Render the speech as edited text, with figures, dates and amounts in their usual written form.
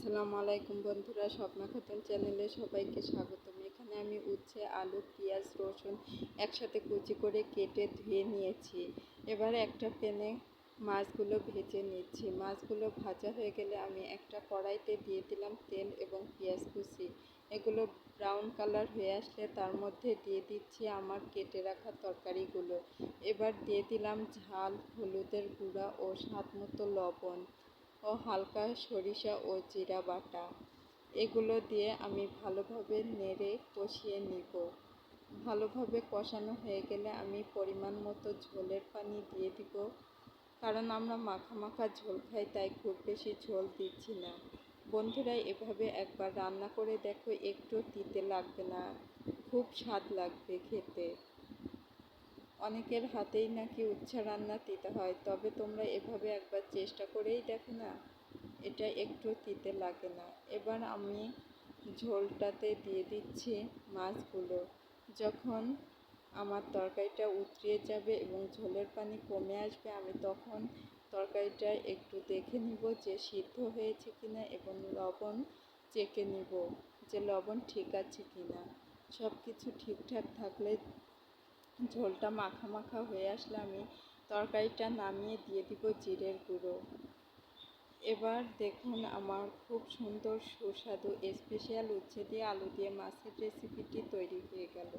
আসসালামু আলাইকুম বন্ধুরা, স্বপ্না খাতুন চ্যানেলে সবাইকে স্বাগতম। এখানে আমি উচ্ছে, আলু, পেঁয়াজ, রসুন একসাথে কুচি করে কেটে ধুয়ে নিয়েছি। এবার একটা প্যানে মাছগুলো ভেজে নিচ্ছি। মাছগুলো ভাজা হয়ে গেলে আমি একটা কড়াইতে দিয়ে দিলাম তেল এবং পেঁয়াজ কুচি। এগুলো ব্রাউন কালার হয়ে আসলে তার মধ্যে দিয়ে দিচ্ছি আমার কেটে রাখা তরকারিগুলো। এবার দিয়ে দিলাম ঝাল, হলুদের গুঁড়া ও স্বাদ মতো লবণ ও হালকা সরিষা ও জিরা বাটা। এগুলো দিয়ে আমি ভালোভাবে নেড়ে কষিয়ে নিব। ভালোভাবে কষানো হয়ে গেলে আমি পরিমাণ মতো ঝোলের পানি দিয়ে দিব, কারণ আমরা মাখা মাখা ঝোল খাই, তাই খুব বেশি ঝোল দিচ্ছি না। বন্ধুরা, এভাবে একবার রান্না করে দেখো, একটু তিতে লাগবে না, খুব স্বাদ লাগবে খেতে। অনেকের হাতেই নাকি উচ্ছে রান্না তিতে হয়, তবে তোমরা এভাবে একবার চেষ্টা করেই দেখো না, এটা একটু তিতে লাগে না। এবার আমি ঝোলটাতে দিয়ে দিচ্ছি মাছগুলো। যখন আমার তরকারিটা উতরিয়ে যাবে এবং ঝোলের পানি কমে আসবে, আমি তখন তরকারিটা একটু দেখে নিব যে সিদ্ধ হয়েছে কিনা এবং লবণ চেখে নিব যে লবণ ঠিক আছে কিনা। সব কিছু ঠিকঠাক থাকলে, ঝোলটা মাখা মাখা হয়ে আসলে আমি তরকারিটা নামিয়ে দিয়ে দিব জিরের গুঁড়ো। এবার দেখুন, আমার খুব সুন্দর সুস্বাদু স্পেশাল উচ্ছে দিয়ে আলু দিয়ে মাছের রেসিপিটি তৈরি হয়ে গেল।